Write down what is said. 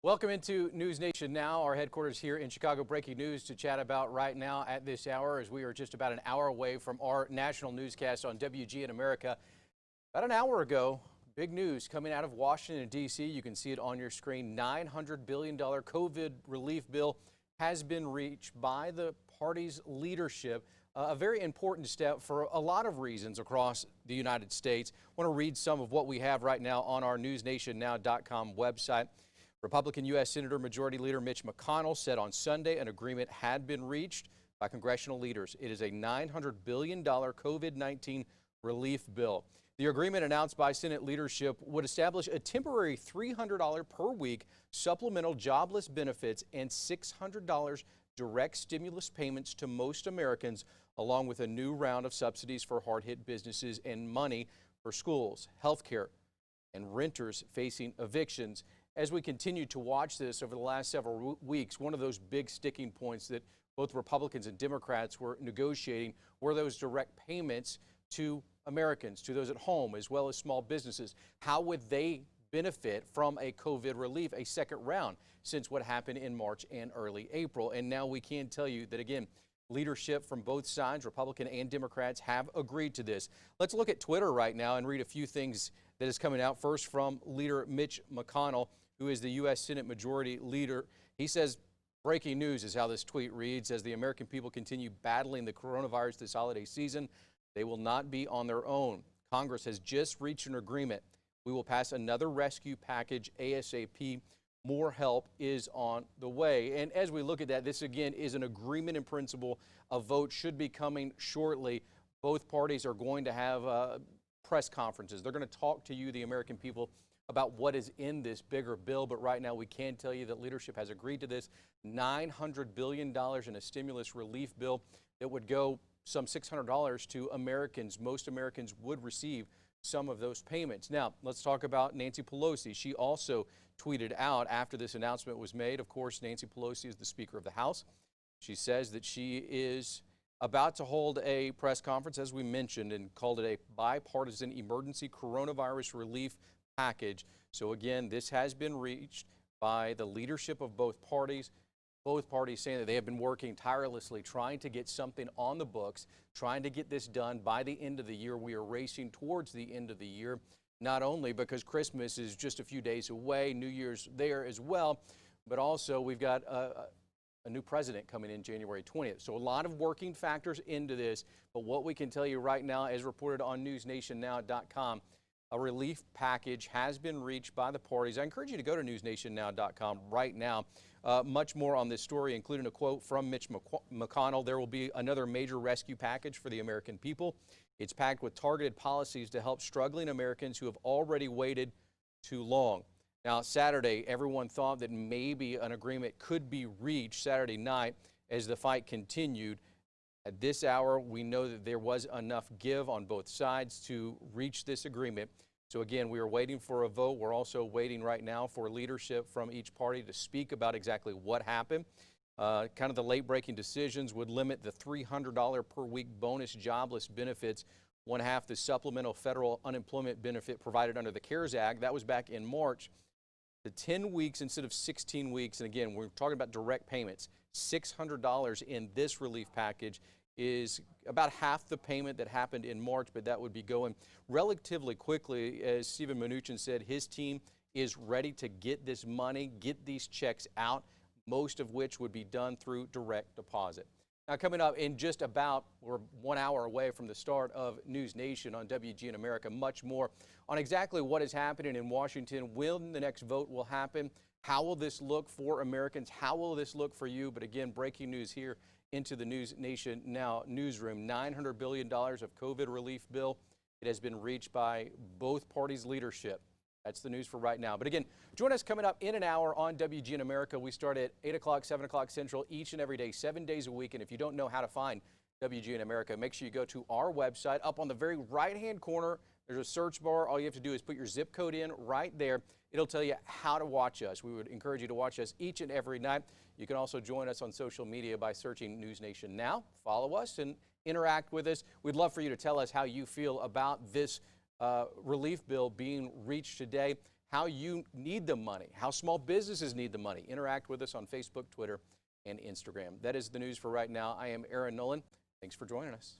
Welcome into News Nation Now, our headquarters here in Chicago. Breaking news to chat about right now at this hour, as we are just about an hour away from our national newscast on WGN America. About an hour ago, big news coming out of Washington, D.C. You can see it on your screen. $900 billion COVID relief bill has been reached by the party's leadership. A very important step for a lot of reasons across the United States. I want to read some of what we have right now on our NewsNationNow.com website. Republican U.S. Senator Majority Leader Mitch McConnell said on Sunday an agreement had been reached by congressional leaders. It is a $900 billion COVID-19 relief bill. The agreement announced by Senate leadership would establish a temporary $300 per week supplemental jobless benefits and $600 direct stimulus payments to most Americans, along with a new round of subsidies for hard-hit businesses and money for schools, health care, and renters facing evictions. As we continue to watch this over the last several weeks, one of those big sticking points that both Republicans and Democrats were negotiating were those direct payments to Americans, to those at home, as well as small businesses. How would they benefit from a COVID relief, a second round, since what happened in March and early April? And now we can tell you that, again, leadership from both sides, Republican and Democrats, have agreed to this. Let's look at Twitter right now and read a few things that is coming out. First, from Leader Mitch McConnell, who is the U.S. Senate Majority Leader. He says, breaking news is how this tweet reads: as the American people continue battling the coronavirus this holiday season, they will not be on their own. Congress has just reached an agreement. We will pass another rescue package ASAP. More help is on the way. And as we look at that, this again is an agreement in principle. A vote should be coming shortly. Both parties are going to have press conferences. They're going to talk to you, the American people, about what is in this bigger bill. But right now we can tell you that leadership has agreed to this $900 billion in a stimulus relief bill that would go some $600 to Americans. Most Americans would receive some of those payments. Now, let's talk about Nancy Pelosi. She also tweeted out after this announcement was made. Of course, Nancy Pelosi is the Speaker of the House. She says that she is about to hold a press conference, as we mentioned, and called it a bipartisan emergency coronavirus relief package. So again, this has been reached by the leadership of both parties saying that they have been working tirelessly trying to get something on the books, trying to get this done by the end of the year. We are racing towards the end of the year, not only because Christmas is just a few days away, New Year's there as well, but also we've got a new president coming in January 20th. So a lot of working factors into this, but what we can tell you right now, as reported on NewsNationNow.com, a relief package has been reached by the parties. I encourage you to go to NewsNationNow.com right now. Much more on this story, including a quote from Mitch McConnell. There will be another major rescue package for the American people. It's packed with targeted policies to help struggling Americans who have already waited too long. Now, Saturday, everyone thought that maybe an agreement could be reached Saturday night as the fight continued. At this hour, we know that there was enough give on both sides to reach this agreement. So again, we are waiting for a vote. We're also waiting right now for leadership from each party to speak about exactly what happened. Kind of the late-breaking decisions would limit the $300 per week bonus jobless benefits, one half the supplemental federal unemployment benefit provided under the CARES Act. That was back in March. To 10 weeks instead of 16 weeks. And again, we're talking about direct payments. $600 in this relief package is about half the payment that happened in March, but that would be going relatively quickly. As Stephen Mnuchin said, his team is ready to get this money, get these checks out, most of which would be done through direct deposit. Now, coming up in just about, we're 1 hour away from the start of News Nation on WGN America, much more on exactly what is happening in Washington, when the next vote will happen, how will this look for Americans, how will this look for you? But again, breaking news here into the News Nation Now newsroom. $900 billion of COVID relief bill. It has been reached by both parties' leadership. That's the news for right now. But again, join us coming up in an hour on WGN America. We start at 8 o'clock, 7 o'clock Central each and every day, 7 days a week. And if you don't know how to find WGN America, make sure you go to our website. Up on the very right-hand corner, there's a search bar. All you have to do is put your zip code in right there. It'll tell you how to watch us. We would encourage you to watch us each and every night. You can also join us on social media by searching News Nation Now. Follow us and interact with us. We'd love for you to tell us how you feel about this relief bill being reached today. how you need the money, how small businesses need the money. Interact with us on Facebook, Twitter, and Instagram. That is the news for right now. I am Aaron Nolan. Thanks for joining us.